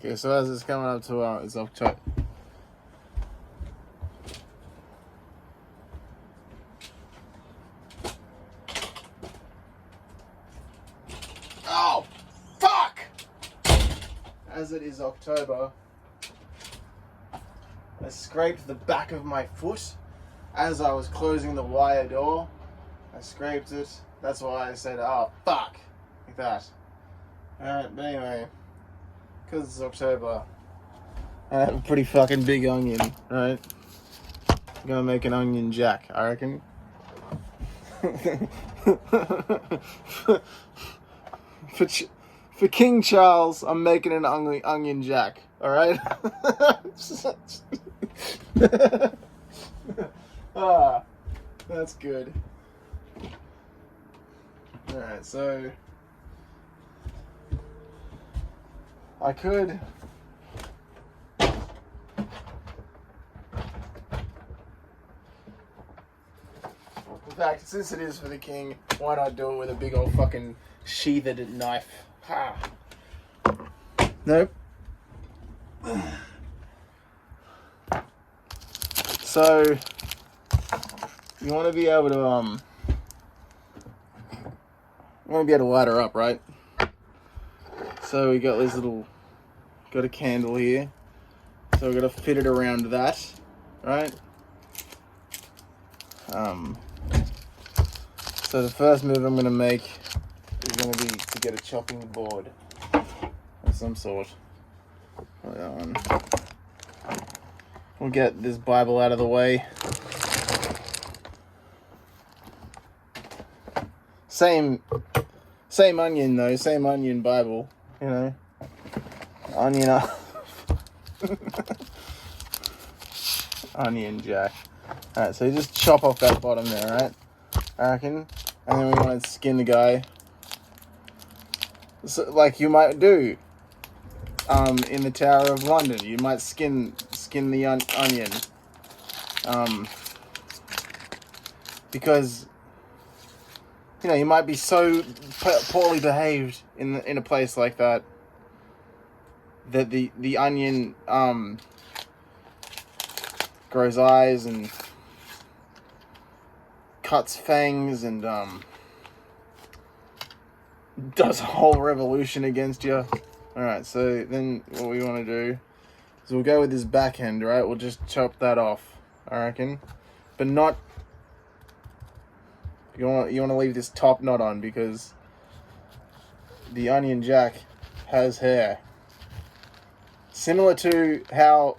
Okay, so as it's coming up to it's October. Oh, fuck! As it is October, I scraped the back of my foot as I was closing the wire door. I scraped it. That's why I said, oh, fuck, like that. Alright, but anyway, because it's October, I have a pretty fucking big onion, right? I'm gonna make an onion jack, I reckon. For King Charles, I'm making an onion jack, alright? Ah, that's good. Alright, so I could in fact, since it is for the king, why not do it with a big old fucking sheathed knife? Ha! Nope. So you want to be able to ladder up, right? So we got this got a candle here. So we're gonna fit it around that, right? So the first move I'm gonna make is gonna be to get a chopping board of some sort. Hold on. We'll get this Bible out of the way. Same onion though, same onion Bible, you know. Onion up. Onion jack. Alright, so you just chop off that bottom there, right? I reckon. And then we want to skin the guy. So, like you might do in the Tower of London. You might skin the onion. Because you know, you might be so poorly behaved in a place like that that the onion grows eyes and cuts fangs and does a whole revolution against you. Alright, so then what we want to do is we'll go with this back end, right? We'll just chop that off, I reckon. But not... You want to leave this top knot on because the onion jack has hair. Similar to how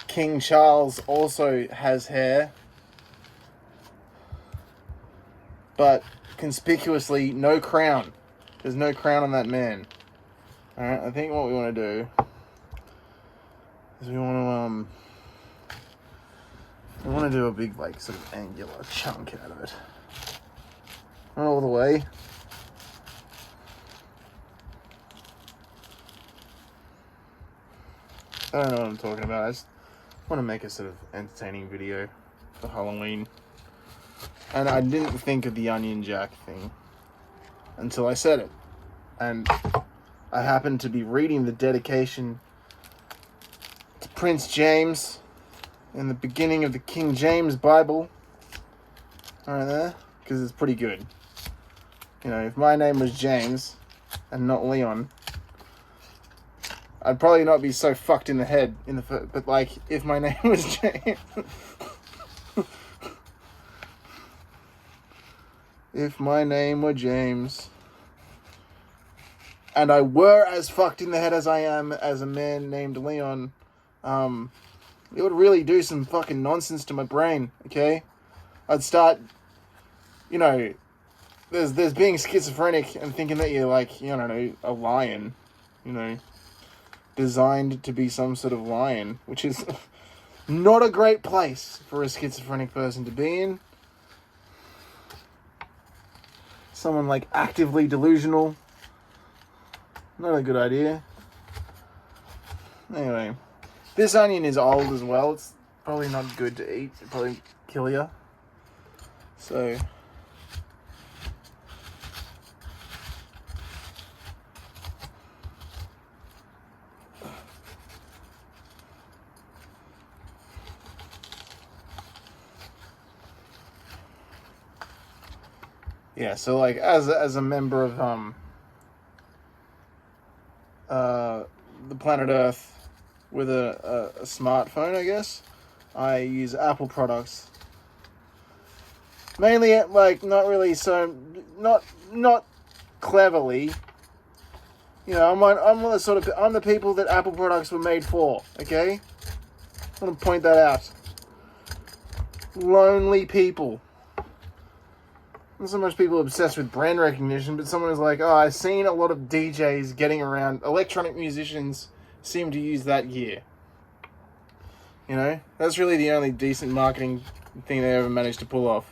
King Charles also has hair, but conspicuously no crown. There's no crown on that man. Alright, I think what we want to do is we want to do a big, like, sort of angular chunk out of it. Not all the way. I don't know what I'm talking about. I just want to make a sort of entertaining video for Halloween. And I didn't think of the onion jack thing until I said it. And I happened to be reading the dedication to Prince James in the beginning of the King James Bible. Right there. Because it's pretty good. You know, if my name was James and not Leon, I'd probably not be so fucked in the head but like, if my name was James... If my name were James, and I were as fucked in the head as I am as a man named Leon, it would really do some fucking nonsense to my brain, okay? I'd start, you know, there's being schizophrenic and thinking that you're like, you know, a lion, you know, designed to be some sort of lion, which is not a great place for a schizophrenic person to be in. Someone like actively delusional. Not a good idea. Anyway, this onion is old as well. It's probably not good to eat. It'll probably kill you. So Yeah, so like as a member of the planet Earth with a smartphone, I guess I use Apple products. Mainly, like, not really, so not cleverly. You know, I'm the people that Apple products were made for. Okay, I want to point that out. Lonely people. Not so much people obsessed with brand recognition, but someone who's like, oh, I've seen a lot of DJs getting around. Electronic musicians seem to use that gear. You know, that's really the only decent marketing thing they ever managed to pull off.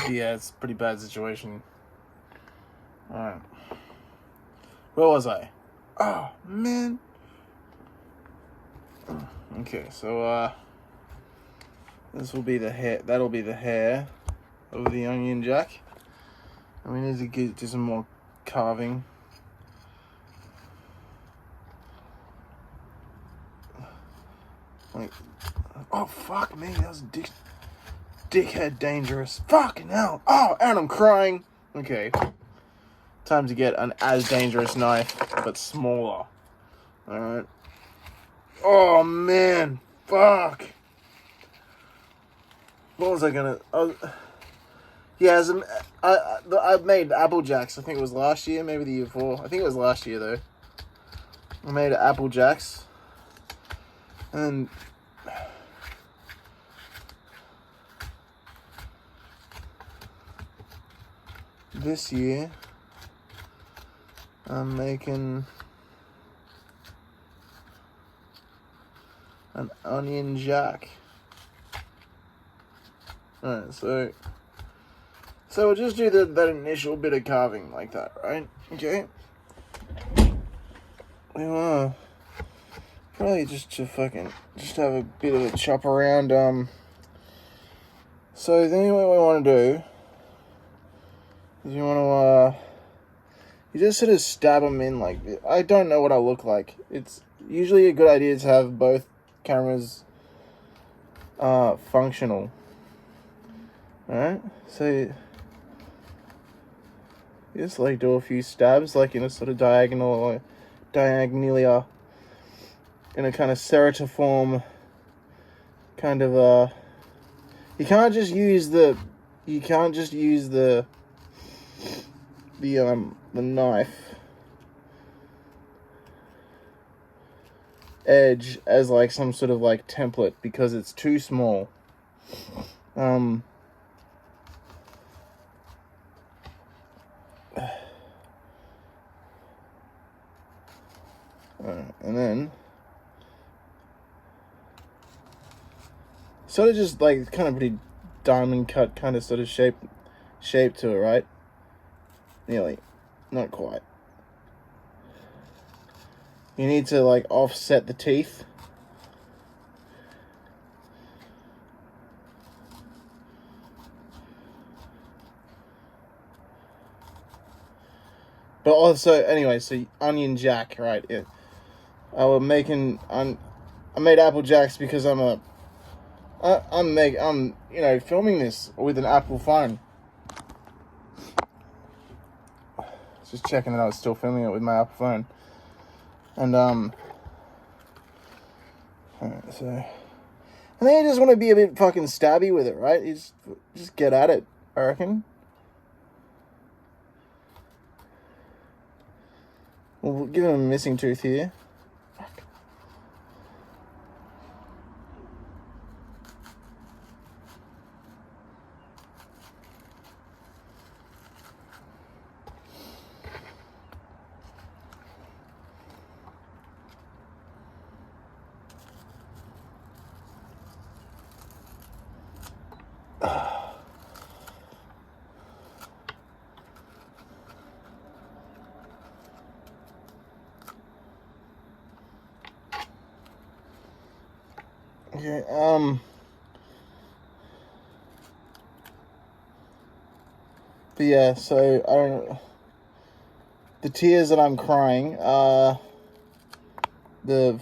Yeah, it's a pretty bad situation. Alright. Where was I? Oh, man. Okay, so, this will be the hair. That'll be the hair of the Onion Jack. And we need to get to some more carving. Like, oh, fuck me. That was dickhead dangerous. Fucking hell. Oh, and I'm crying. Okay. Time to get an as dangerous knife, but smaller. Alright. Oh, man. Fuck. What was I gonna... yeah, I made Apple Jacks. I think it was last year, maybe the year before. I think it was last year, though. I made Apple Jacks. And... this year, I'm making an Onion Jack. Alright, so we'll just do that initial bit of carving like that, right? Okay. We wanna probably just have a bit of a chop around. So then what we want to do is you just sort of stab them in like this. I don't know what I look like. It's usually a good idea to have both cameras functional. Alright, so you just like do a few stabs like in a sort of diagonally in a kind of ceratiform kind of you can't just use the knife edge as like some sort of like template because it's too small. And then sort of just like kind of pretty diamond cut kind of sort of shape to it, right? Nearly, not quite. You need to like offset the teeth. But also, anyway, so Onion Jack, right? Yeah. I made Apple Jacks because I'm filming this with an Apple phone. Just checking that I was still filming it with my Apple phone. And alright, so I think you just want to be a bit fucking stabby with it, right? You just get at it, I reckon. We'll give him a missing tooth here. Okay, But yeah, so I don't know. The tears that I'm crying are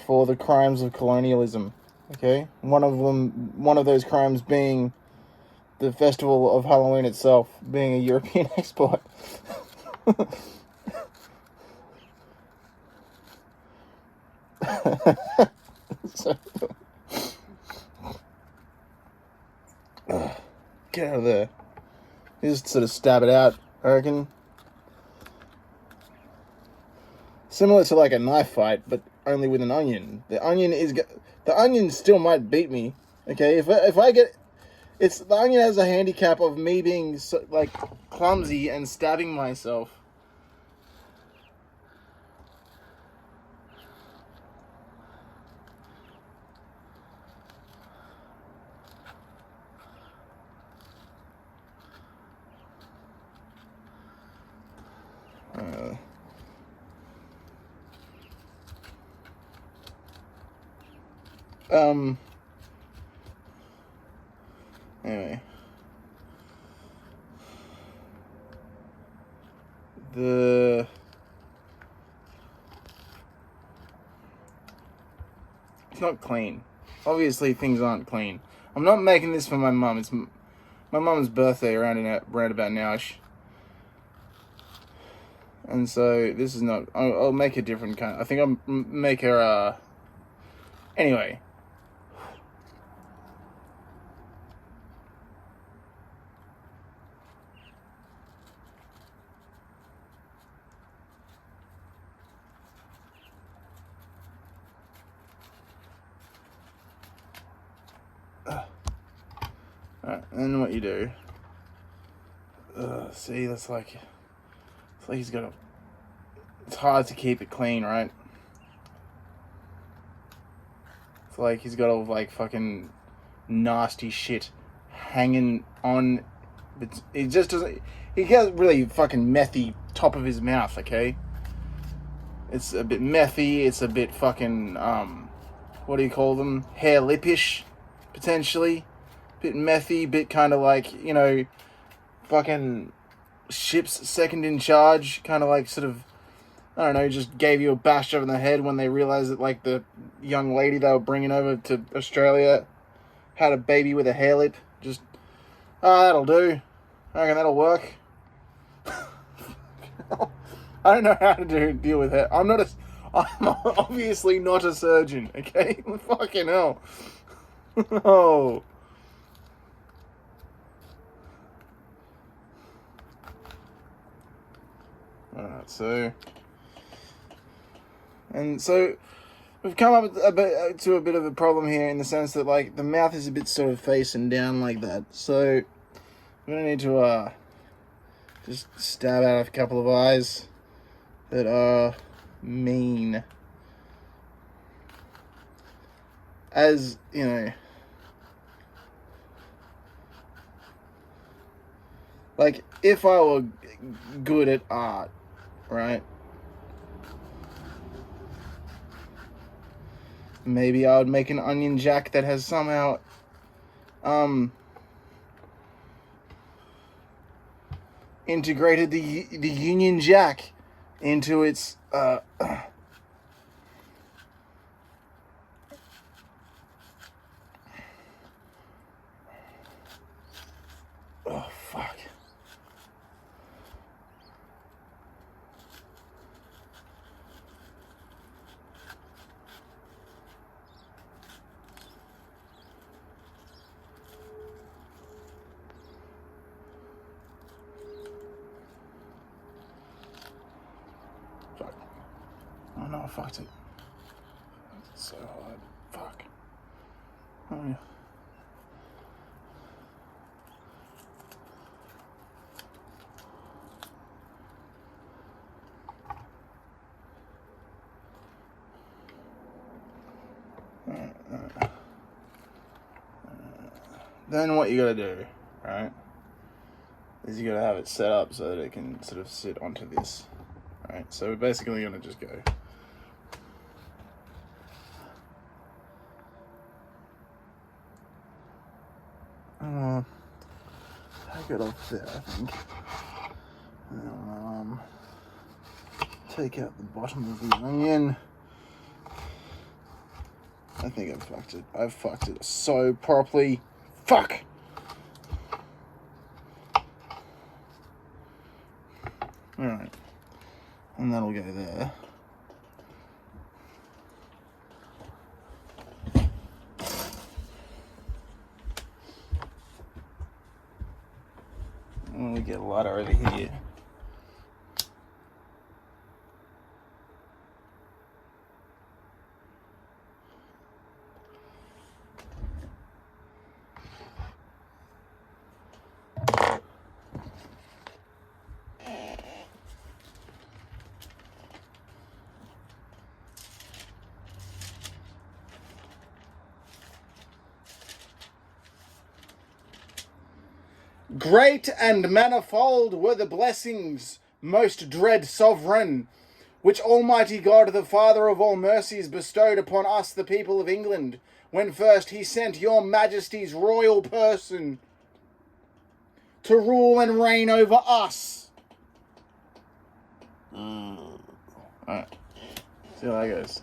for the crimes of colonialism. Okay, one of those crimes being the festival of Halloween itself being a European export. So, get out of there. You just sort of stab it out, I reckon. Similar to like a knife fight, but only with an onion. The onion still might beat me. Okay, if I get, the onion has a handicap of me being so, like clumsy and stabbing myself. Anyway. It's not clean. Obviously, things aren't clean. I'm not making this for my mum. It's my mum's birthday around about nowish. And so, this is not... I'll make a different kind... I think I'll make her, Anyway. Alright, and then what you do... see, that's like... It's like he's got a... It's hard to keep it clean, right? It's like he's got all, like, fucking nasty shit hanging on... But he just doesn't... He has really fucking methy top of his mouth, okay? It's a bit methy, it's a bit fucking, what do you call them? Hair lipish, potentially. Bit methy, bit kind of like, you know, fucking ship's second in charge. Kind of like sort of, I don't know, just gave you a bash over the head when they realised that, like, the young lady they were bringing over to Australia had a baby with a hair lip. Just, that'll do. I reckon that'll work. I don't know how to deal with it. I'm obviously not a surgeon, okay? Fucking hell. Oh. Alright, so... And so, we've come up to a bit of a problem here in the sense that, like, the mouth is a bit sort of facing down like that. So, we're going to need to, just stab out a couple of eyes that are mean. As, you know, like, if I were good at art, right? Maybe I would make an Onion Jack that has somehow, integrated the Union Jack into its, oh, fuck. Fuck. Oh no, I fucked it. It's so hard. Fuck. Oh yeah. Then what you gotta do, right, is you gotta have it set up so that it can sort of sit onto this, right? So we're basically gonna just go. Take it off there, I think. take out the bottom of the onion. I think I've fucked it. I've fucked it so properly. Fuck! Alright. And that'll go there. And we get a lot over here. Great and manifold were the blessings, most dread sovereign, which Almighty God, the Father of all mercies, bestowed upon us, the people of England, when first he sent your Majesty's royal person to rule and reign over us. Alright. See how that goes.